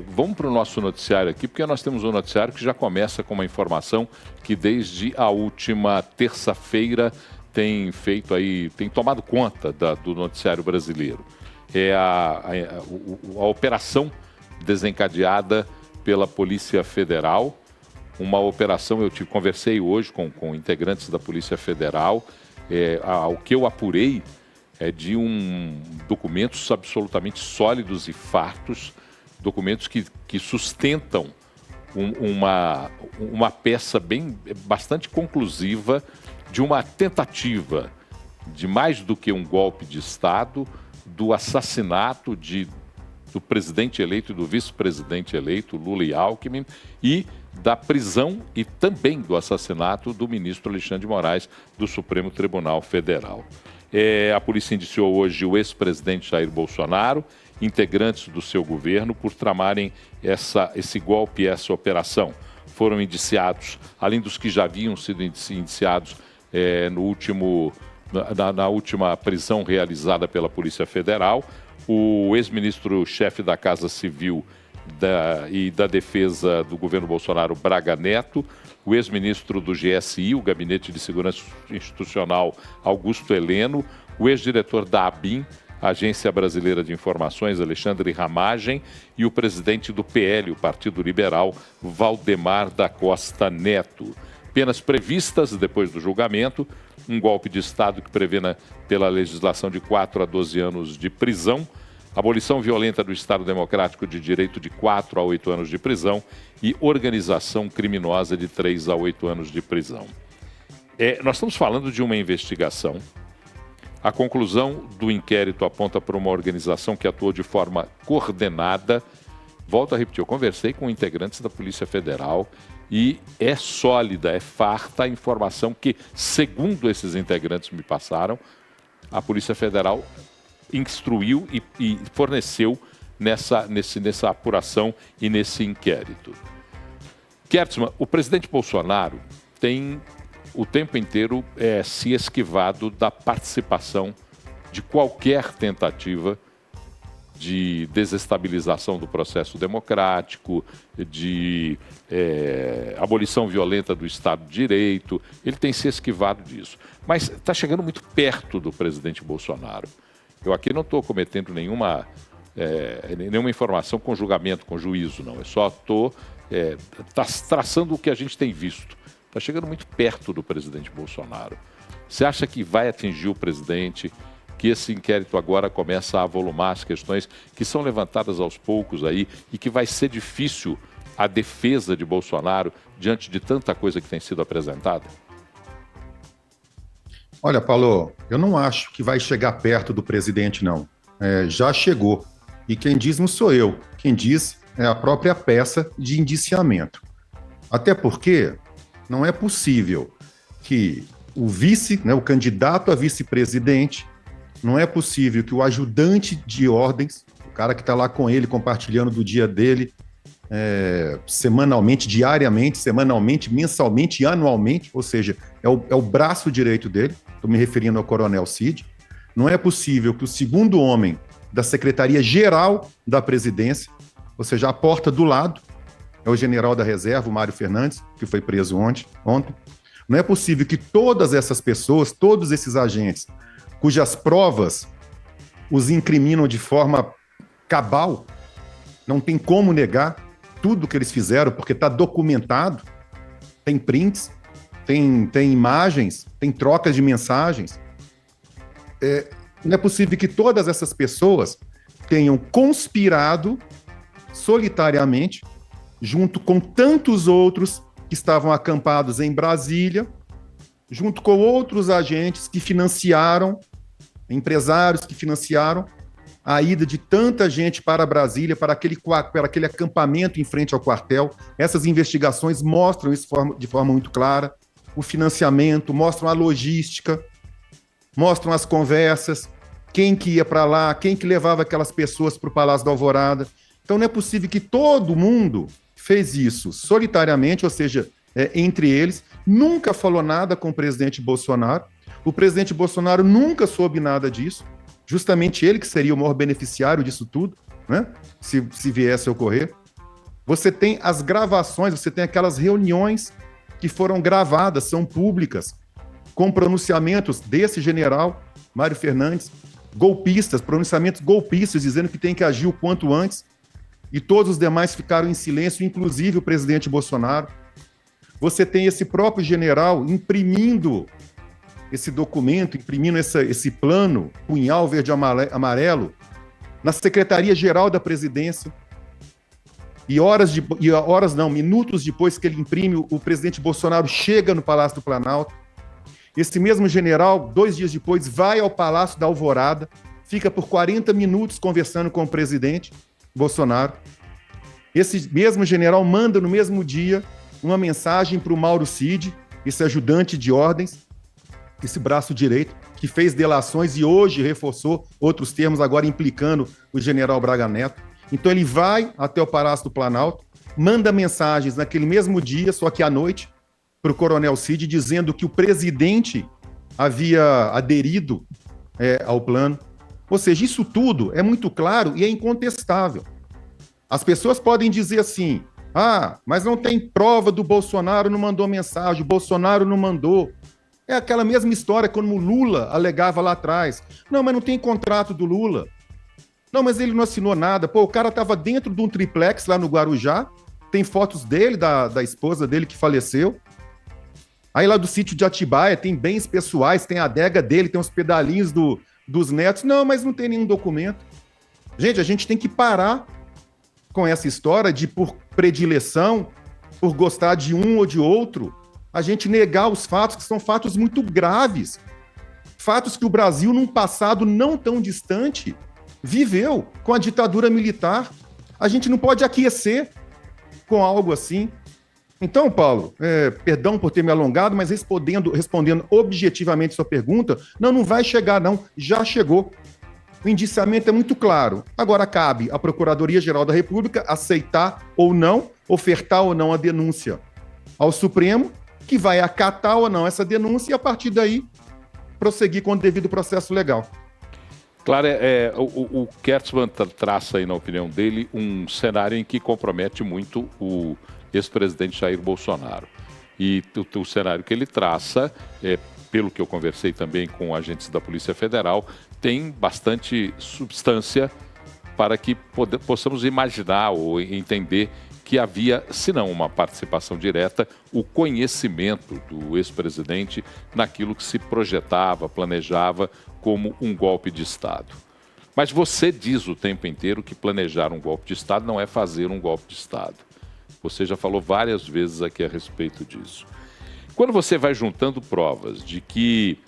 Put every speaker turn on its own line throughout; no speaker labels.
Vamos para o nosso noticiário aqui, porque nós temos um noticiário que já começa com uma informação que desde a última terça-feira tem tomado conta do noticiário brasileiro. É a operação desencadeada pela Polícia Federal, uma operação, conversei hoje com integrantes da Polícia Federal, o que eu apurei é de documentos absolutamente sólidos e fartos, documentos que sustentam uma peça bastante conclusiva de uma tentativa de mais do que um golpe de Estado, do assassinato do presidente eleito e do vice-presidente eleito, Lula e Alckmin, e da prisão e também do assassinato do ministro Alexandre de Moraes, do Supremo Tribunal Federal. A polícia indiciou hoje o ex-presidente Jair Bolsonaro, integrantes do seu governo, por tramarem esse golpe e essa operação. Foram indiciados, além dos que já haviam sido indiciados na última prisão realizada pela Polícia Federal, o ex-ministro-chefe da Casa Civil e da Defesa do governo Bolsonaro, Braga Neto, o ex-ministro do GSI, o Gabinete de Segurança Institucional, Augusto Heleno, o ex-diretor da ABIN, Agência Brasileira de Informações, Alexandre Ramagem, e o presidente do PL, o Partido Liberal, Valdemar da Costa Neto. Penas previstas depois do julgamento, um golpe de Estado que prevê pela legislação de 4 a 12 anos de prisão, abolição violenta do Estado Democrático de Direito de 4 a 8 anos de prisão e organização criminosa de 3 a 8 anos de prisão. Nós estamos falando de uma investigação. A conclusão do inquérito aponta para uma organização que atuou de forma coordenada. Volto a repetir, eu conversei com integrantes da Polícia Federal e é sólida, é farta a informação que, segundo esses integrantes me passaram, a Polícia Federal instruiu e forneceu nessa apuração e nesse inquérito. Kertzmann, o presidente Bolsonaro tem o tempo inteiro se esquivado da participação de qualquer tentativa de desestabilização do processo democrático, de abolição violenta do Estado de Direito. Ele tem se esquivado disso. Mas está chegando muito perto do presidente Bolsonaro. Eu aqui não estou cometendo nenhuma informação com julgamento, com juízo, não. Eu só estou traçando o que a gente tem visto. Está chegando muito perto do presidente Bolsonaro. Você acha que vai atingir o presidente, que esse inquérito agora começa a avolumar as questões que são levantadas aos poucos aí e que vai ser difícil a defesa de Bolsonaro diante de tanta coisa que tem sido apresentada?
Olha, Paulo, eu não acho que vai chegar perto do presidente, não. Já chegou. E quem diz não sou eu. Quem diz é a própria peça de indiciamento. Até porque não é possível que o vice, o candidato a vice-presidente, não é possível que o ajudante de ordens, o cara que está lá com ele, compartilhando do dia dele, semanalmente, diariamente, semanalmente, mensalmente e anualmente, ou seja, é o braço direito dele, estou me referindo ao Coronel Cid. Não é possível que o segundo homem da Secretaria-Geral da Presidência, ou seja, a porta do lado, é o general da reserva, o Mário Fernandes, que foi preso ontem. Não é possível que todas essas pessoas, todos esses agentes, cujas provas os incriminam de forma cabal, não tem como negar tudo que eles fizeram, porque está documentado, tem prints, tem imagens, tem trocas de mensagens. Não é possível que todas essas pessoas tenham conspirado solitariamente, junto com tantos outros que estavam acampados em Brasília, junto com outros agentes que financiaram, empresários que financiaram a ida de tanta gente para Brasília, para aquele acampamento em frente ao quartel. Essas investigações mostram isso de forma muito clara, o financiamento, mostram a logística, mostram as conversas, quem que ia para lá, quem que levava aquelas pessoas para o Palácio da Alvorada. Então não é possível que todo mundo fez isso solitariamente, ou seja, entre eles, nunca falou nada com o presidente Bolsonaro. O presidente Bolsonaro nunca soube nada disso, justamente ele que seria o maior beneficiário disso tudo, né? Se viesse a ocorrer. Você tem as gravações, você tem aquelas reuniões que foram gravadas, são públicas, com pronunciamentos desse general, Mário Fernandes, golpistas, pronunciamentos golpistas, dizendo que tem que agir o quanto antes, e todos os demais ficaram em silêncio, inclusive o presidente Bolsonaro. Você tem esse próprio general imprimindo esse documento, imprimindo esse plano, punhal verde amarelo, na Secretaria-Geral da Presidência. Minutos depois que ele imprime, o presidente Bolsonaro chega no Palácio do Planalto. Esse mesmo general, 2 dias depois, vai ao Palácio da Alvorada, fica por 40 minutos conversando com o presidente Bolsonaro. Esse mesmo general manda no mesmo dia uma mensagem para o Mauro Cid, esse ajudante de ordens, esse braço direito, que fez delações e hoje reforçou outros termos, agora implicando o general Braga Neto. Então ele vai até o Palácio do Planalto, manda mensagens naquele mesmo dia, só que à noite, para o coronel Cid, dizendo que o presidente havia aderido ao plano. Ou seja, isso tudo é muito claro e é incontestável. As pessoas podem dizer assim, mas não tem prova do Bolsonaro não mandou mensagem, o Bolsonaro não mandou. É aquela mesma história como o Lula alegava lá atrás. Não, mas não tem contrato do Lula. Não, mas ele não assinou nada. Pô, o cara estava dentro de um triplex lá no Guarujá, tem fotos dele, da esposa dele que faleceu. Aí lá do sítio de Atibaia tem bens pessoais, tem a adega dele, tem os pedalinhos dos netos. Não, mas não tem nenhum documento. Gente, a gente tem que parar com essa história de, por predileção, por gostar de um ou de outro, a gente negar os fatos, que são fatos muito graves. Fatos que o Brasil, num passado não tão distante, viveu com a ditadura militar. A gente não pode aquecer com algo assim. Então, Paulo, perdão por ter me alongado, mas respondendo objetivamente sua pergunta, não vai chegar não, já chegou. O indiciamento é muito claro. Agora cabe à Procuradoria-Geral da República aceitar ou não, ofertar ou não a denúncia ao Supremo, que vai acatar ou não essa denúncia e, a partir daí, prosseguir com o devido processo legal.
Claro, o Kertzmann traça aí, na opinião dele, um cenário em que compromete muito o ex-presidente Jair Bolsonaro. E o cenário que ele traça, pelo que eu conversei também com agentes da Polícia Federal, tem bastante substância para que possamos imaginar ou entender que havia, se não uma participação direta, o conhecimento do ex-presidente naquilo que se projetava, planejava como um golpe de Estado. Mas você diz o tempo inteiro que planejar um golpe de Estado não é fazer um golpe de Estado. Você já falou várias vezes aqui a respeito disso. Quando você vai juntando provas de que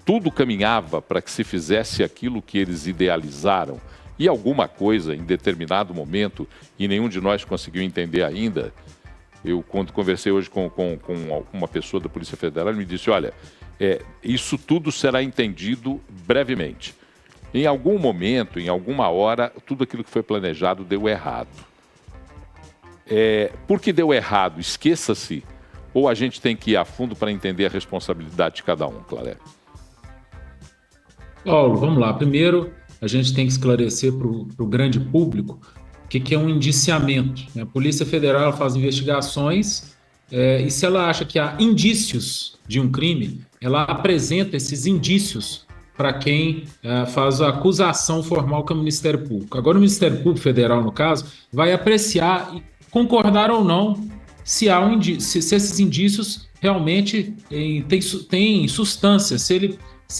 tudo caminhava para que se fizesse aquilo que eles idealizaram, e alguma coisa em determinado momento, e nenhum de nós conseguiu entender ainda, eu quando conversei hoje com uma pessoa da Polícia Federal, ele me disse, olha, isso tudo será entendido brevemente. Em algum momento, em alguma hora, tudo aquilo que foi planejado deu errado. Por que deu errado? Esqueça-se. Ou a gente tem que ir a fundo para entender a responsabilidade de cada um, Claré?
Paulo, vamos lá. Primeiro, a gente tem que esclarecer para o grande público o que é um indiciamento. A Polícia Federal faz investigações e se ela acha que há indícios de um crime, ela apresenta esses indícios para quem faz a acusação formal que é o Ministério Público. Agora, o Ministério Público Federal, no caso, vai apreciar e concordar ou não se esses indícios realmente têm substância, se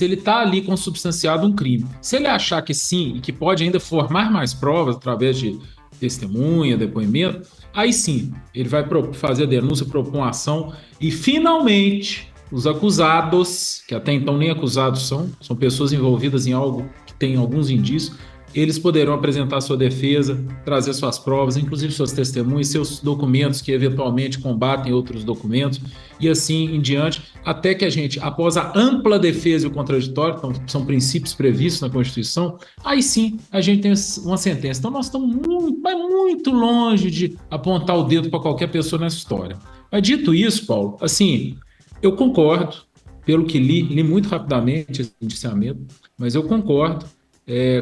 ele está ali consubstanciado um crime. Se ele achar que sim, e que pode ainda formar mais provas através de testemunha, depoimento, aí sim, ele vai fazer a denúncia, propor uma ação e, finalmente, os acusados, que até então nem acusados são pessoas envolvidas em algo que tem alguns indícios, eles poderão apresentar sua defesa, trazer suas provas, inclusive suas testemunhas, seus documentos que eventualmente combatem outros documentos, e assim em diante, até que a gente, após a ampla defesa e o contraditório, então, são princípios previstos na Constituição, aí sim a gente tem uma sentença. Então nós estamos muito longe de apontar o dedo para qualquer pessoa nessa história. Mas dito isso, Paulo, assim, eu concordo, pelo que li muito rapidamente esse indiciamento, mas eu concordo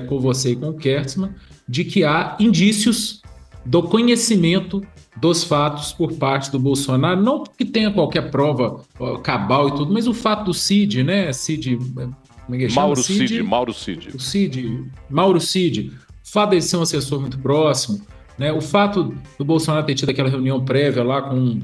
com você e com o Kertzmann, de que há indícios do conhecimento dos fatos por parte do Bolsonaro, não que tenha qualquer prova cabal e tudo, mas o fato do Cid, né? Cid, como é que chama? Mauro Cid. O fato dele ser um assessor muito próximo, né? O fato do Bolsonaro ter tido aquela reunião prévia lá com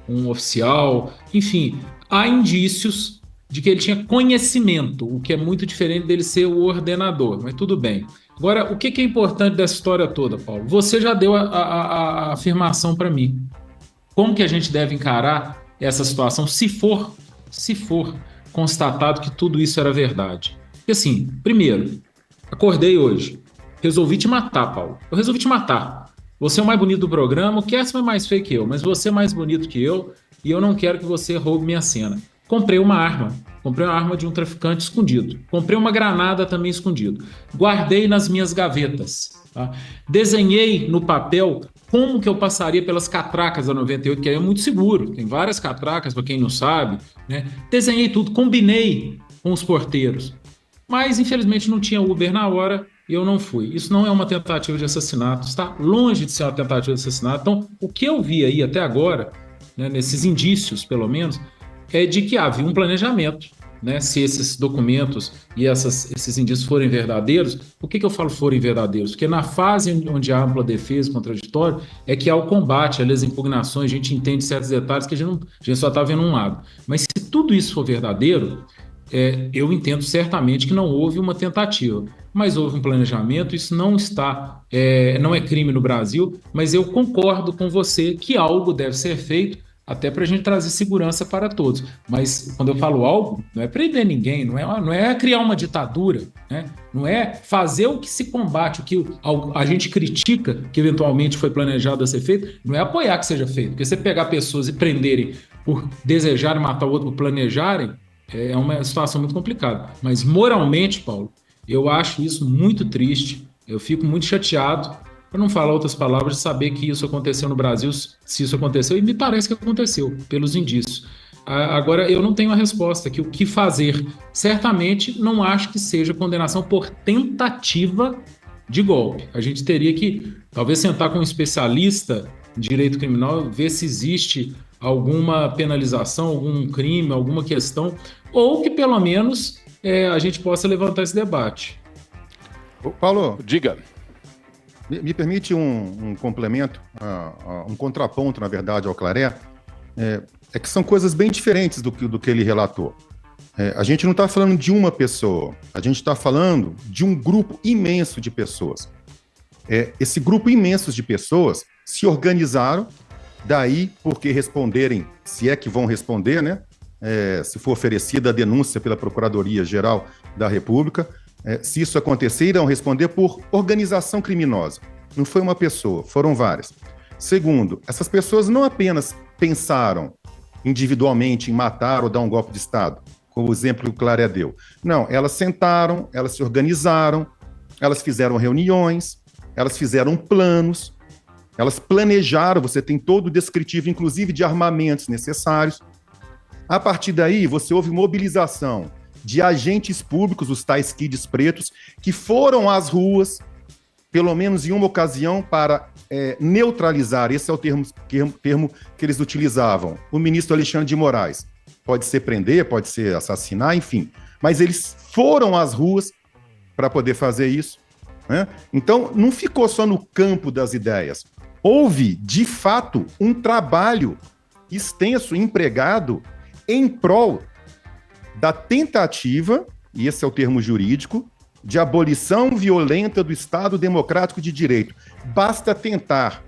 um oficial, enfim, há indícios de que ele tinha conhecimento, o que é muito diferente dele ser o ordenador, mas tudo bem. Agora, o que é importante dessa história toda, Paulo? Você já deu a afirmação para mim. Como que a gente deve encarar essa situação se for constatado que tudo isso era verdade? Porque assim, primeiro, acordei hoje, resolvi te matar, Paulo. Eu resolvi te matar. Você é o mais bonito do programa, o Kerson é mais feio que eu, mas você é mais bonito que eu e eu não quero que você roube minha cena. Comprei uma arma de um traficante escondido. Comprei uma granada também escondido. Guardei nas minhas gavetas. Tá? Desenhei no papel como que eu passaria pelas catracas da 98, que aí é muito seguro. Tem várias catracas, para quem não sabe. Né? Desenhei tudo, combinei com os porteiros. Mas, infelizmente, não tinha Uber na hora e eu não fui. Isso não é uma tentativa de assassinato. Está longe de ser uma tentativa de assassinato. Então, o que eu vi aí até agora, né, nesses indícios, pelo menos, é de que havia um planejamento, né? Se esses documentos e esses indícios forem verdadeiros, por que eu falo forem verdadeiros? Porque na fase onde há ampla defesa e contraditório é que há o combate, as impugnações, a gente entende certos detalhes que a gente só está vendo um lado. Mas se tudo isso for verdadeiro, eu entendo certamente que não houve uma tentativa, mas houve um planejamento, isso não é crime no Brasil, mas eu concordo com você que algo deve ser feito até para a gente trazer segurança para todos. Mas quando eu falo algo, não é prender ninguém, não é criar uma ditadura, né? Não é fazer o que se combate, o que a gente critica que eventualmente foi planejado a ser feito, não é apoiar que seja feito. Porque você pegar pessoas e prenderem por desejarem matar o outro, por planejarem, é uma situação muito complicada. Mas moralmente, Paulo, eu acho isso muito triste, eu fico muito chateado, para não falar outras palavras, de saber que isso aconteceu no Brasil, se isso aconteceu, e me parece que aconteceu, pelos indícios. Agora, eu não tenho a resposta aqui, o que fazer? Certamente não acho que seja condenação por tentativa de golpe. A gente teria que, talvez, sentar com um especialista em direito criminal, ver se existe alguma penalização, algum crime, alguma questão, ou que, pelo menos, a gente possa levantar esse debate.
Paulo,
diga.
Me permite um complemento, um contraponto, na verdade, ao Claré, é que são coisas bem diferentes do que ele relatou. A gente não está falando de uma pessoa, a gente está falando de um grupo imenso de pessoas. Esse grupo imenso de pessoas se organizaram, daí porque responderem, se é que vão responder, né? Se for oferecida a denúncia pela Procuradoria-Geral da República, se isso acontecer, irão responder por organização criminosa. Não foi uma pessoa, foram várias. Segundo, essas pessoas não apenas pensaram individualmente em matar ou dar um golpe de Estado, como o exemplo que o Claré deu. Não, elas sentaram, elas se organizaram, elas fizeram reuniões, elas fizeram planos, elas planejaram, você tem todo o descritivo, inclusive de armamentos necessários. A partir daí, você houve mobilização de agentes públicos, os tais kids pretos, que foram às ruas, pelo menos em uma ocasião, para neutralizar, esse é o termo que eles utilizavam, o ministro Alexandre de Moraes. Pode ser prender, pode ser assassinar, enfim. Mas eles foram às ruas para poder fazer isso, né? Então, não ficou só no campo das ideias. Houve, de fato, um trabalho extenso, empregado, em prol da tentativa, e esse é o termo jurídico, de abolição violenta do Estado Democrático de Direito. Basta tentar.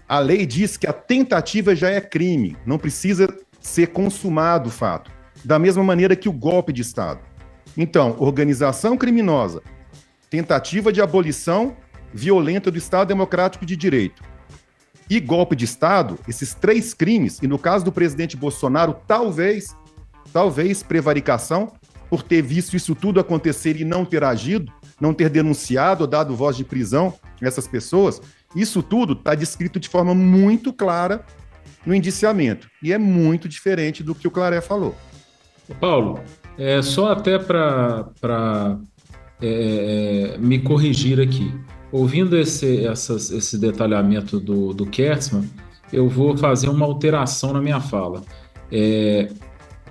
A lei diz que a tentativa já é crime, não precisa ser consumado o fato. Da mesma maneira que o golpe de Estado. Então, organização criminosa, tentativa de abolição violenta do Estado Democrático de Direito e golpe de Estado, esses três crimes, e no caso do presidente Bolsonaro, talvez prevaricação, por ter visto isso tudo acontecer e não ter agido, não ter denunciado ou dado voz de prisão a essas pessoas, isso tudo está descrito de forma muito clara no indiciamento. E é muito diferente do que o Claré falou.
Paulo, só até para me corrigir aqui. ouvindo esse detalhamento do Kertzmann, eu vou fazer uma alteração na minha fala.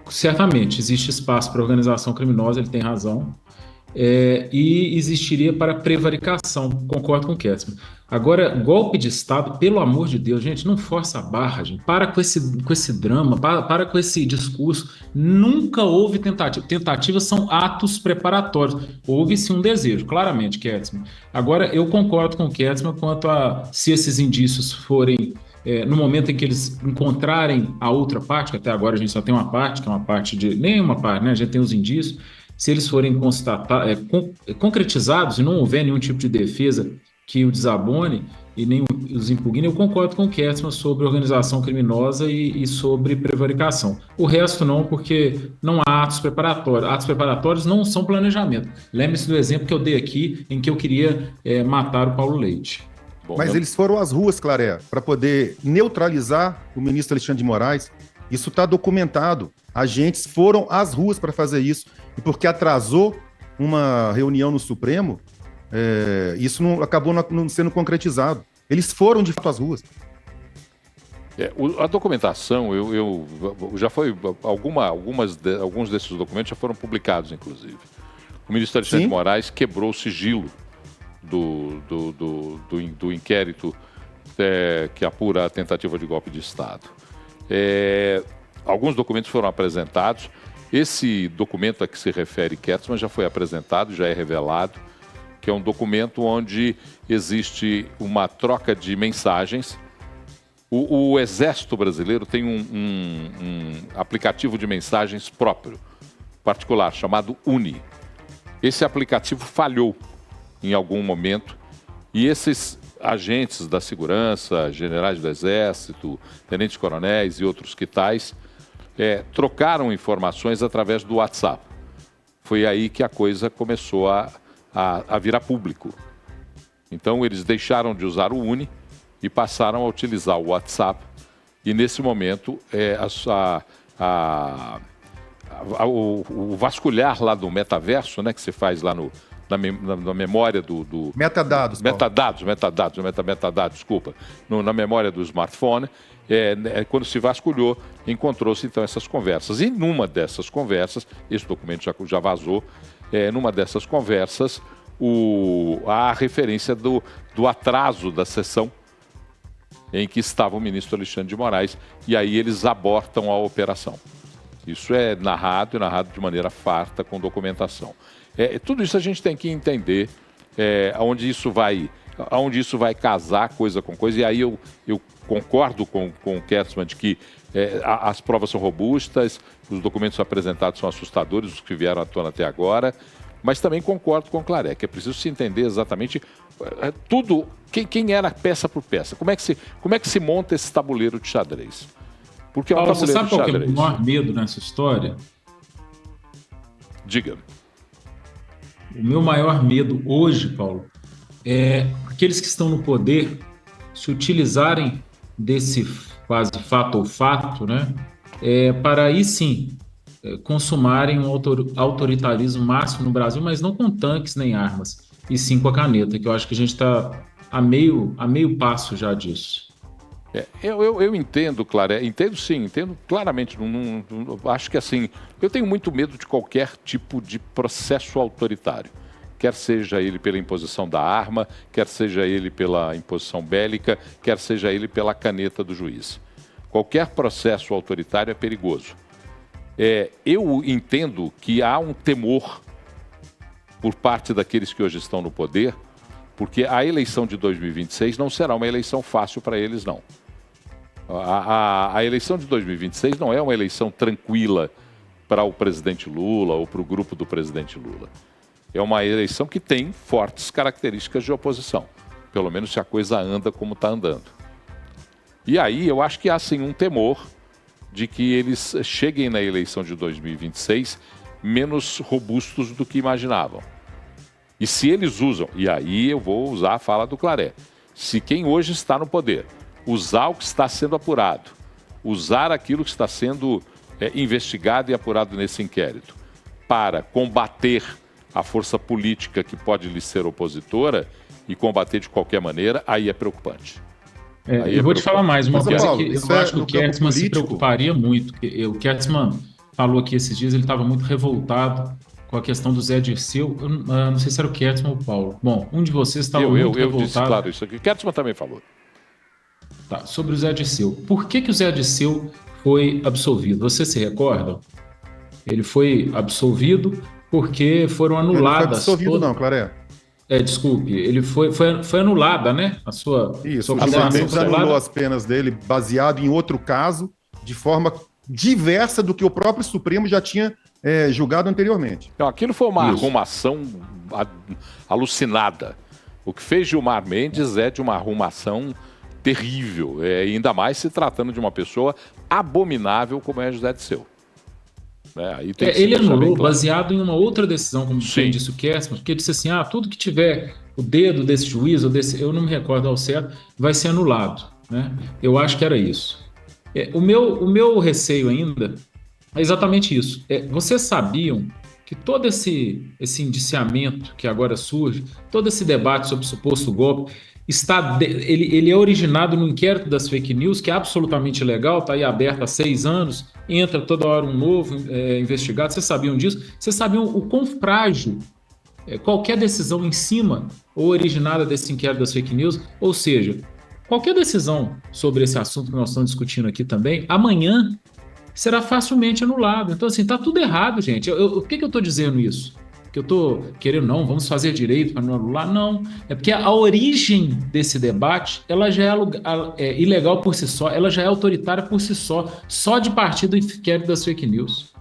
Certamente existe espaço para organização criminosa, ele tem razão, e existiria para prevaricação, concordo com o Kertzmann. Agora, golpe de Estado, pelo amor de Deus, gente, não força a barra, gente. Para com esse drama, para com esse discurso. Nunca houve tentativa. Tentativas são atos preparatórios. Houve-se um desejo, claramente, Kertzmann. Agora, eu concordo com o Kertzmann quanto a se esses indícios forem no momento em que eles encontrarem a outra parte, que até agora a gente só tem uma parte, que é uma parte de... Nem uma parte, né? A gente tem os indícios. Se eles forem concretizados e não houver nenhum tipo de defesa que o desabone e nem os impugne, eu concordo com o Kertzmann sobre organização criminosa e sobre prevaricação. O resto não, porque não há atos preparatórios. Atos preparatórios não são planejamento. Lembre-se do exemplo que eu dei aqui, em que eu queria matar o Paulo Leite.
Mas eles foram às ruas, Claré, para poder neutralizar o ministro Alexandre de Moraes. Isso está documentado. Agentes foram às ruas para fazer isso. E porque atrasou uma reunião no Supremo, isso acabou não sendo concretizado. Eles foram, de fato, às ruas.
A documentação, já foi... Alguns desses documentos já foram publicados, inclusive. O ministro Alexandre de Moraes quebrou o sigilo do inquérito que apura a tentativa de golpe de Estado. Alguns documentos foram apresentados. Esse documento a que se refere Kertzmann já foi apresentado, já é revelado, que é um documento onde existe uma troca de mensagens. O Exército Brasileiro tem um aplicativo de mensagens próprio, particular, chamado UNI. Esse aplicativo falhou em algum momento e esses agentes da segurança, generais do Exército, tenentes-coronéis e outros que tais, trocaram informações através do WhatsApp. Foi aí que a coisa começou a virar público. Então, eles deixaram de usar o UNI e passaram a utilizar o WhatsApp. E, nesse momento, o vasculhar lá do metaverso, né, que se faz lá na memória do...
Metadados.
Metadados, desculpa. Na memória do smartphone, quando se vasculhou, encontrou-se então essas conversas. E numa dessas conversas, esse documento já vazou, numa dessas conversas, há a referência do atraso da sessão em que estava o ministro Alexandre de Moraes, e aí eles abortam a operação. Isso é narrado de maneira farta, com documentação. Tudo isso a gente tem que entender aonde isso vai casar coisa com coisa, e aí eu concordo com o Kertzmann de que as provas são robustas, os documentos apresentados são assustadores, os que vieram à tona até agora, mas também concordo com o Claré, que é preciso se entender exatamente tudo, quem era peça por peça, como é que se monta esse tabuleiro de xadrez. Porque
Paulo, você sabe qual que é o maior medo nessa história?
Diga.
O meu maior medo hoje, Paulo, é aqueles que estão no poder se utilizarem desse quase fato ou fato, né, para aí sim consumarem um autoritarismo máximo no Brasil, mas não com tanques nem armas, e sim com a caneta, que eu acho que a gente está a meio passo já disso.
Eu entendo, Claré, entendo claramente. Acho que assim, eu tenho muito medo de qualquer tipo de processo autoritário, quer seja ele pela imposição da arma, quer seja ele pela imposição bélica, quer seja ele pela caneta do juiz. Qualquer processo autoritário é perigoso. Eu entendo que há um temor por parte daqueles que hoje estão no poder, porque a eleição de 2026 não será uma eleição fácil para eles, não. A eleição de 2026 não é uma eleição tranquila para o presidente Lula ou para o grupo do presidente Lula. É uma eleição que tem fortes características de oposição, pelo menos se a coisa anda como está andando. E aí eu acho que há sim um temor de que eles cheguem na eleição de 2026 menos robustos do que imaginavam. E se eles usam, e aí eu vou usar a fala do Claré, se quem hoje está no poder usar o que está sendo apurado, usar aquilo que está sendo investigado e apurado nesse inquérito para combater a força política que pode lhe ser opositora, e combater de qualquer maneira, aí é preocupante.
Eu vou te falar mais, uma coisa
Paulo,
que eu acho que o Kertzmann se preocuparia muito. O Kertzmann falou aqui esses dias, ele estava muito revoltado com a questão do Zé Dirceu. Eu não sei se era o Kertzmann ou o Paulo. Bom, um de vocês estava muito revoltado.
Eu disse, claro, isso aqui. O Kertzmann também falou.
Tá, sobre o Zé Dirceu. Por que o Zé Dirceu foi absolvido? Você se recorda? Ele foi absolvido porque foram anuladas...
Ele não foi absolvido não, Claré.
Desculpe, ele foi anulada, né? A sua
condenação foi anulou as penas dele baseado em outro caso, de forma diversa do que o próprio Supremo já tinha julgado anteriormente.
Então, aquilo foi uma arrumação alucinada. O que fez Gilmar Mendes é de uma arrumação terrível, ainda mais se tratando de uma pessoa abominável como é José Dirceu. Aí tem que
ele anulou baseado em uma outra decisão, como bem disse o Kertzmann, porque ele disse assim, tudo que tiver o dedo desse juiz, ou desse, eu não me recordo ao certo, vai ser anulado. Né? Eu acho que era isso. O meu receio ainda é exatamente isso. Vocês sabiam que todo esse indiciamento que agora surge, todo esse debate sobre o suposto golpe, ele é originado no inquérito das fake news, que é absolutamente ilegal, está aí aberto há 6 anos, entra toda hora um novo investigado. Vocês sabiam disso? Vocês sabiam o quão frágil qualquer decisão em cima ou originada desse inquérito das fake news? Ou seja, qualquer decisão sobre esse assunto que nós estamos discutindo aqui também, amanhã será facilmente anulado. Então, assim, tá tudo errado, gente. Por que eu estou dizendo isso? Que eu estou querendo, não, vamos fazer direito para não anular? Não, é porque a origem desse debate, ela já é ilegal por si só, ela já é autoritária por si só de partir do inquérito das fake news.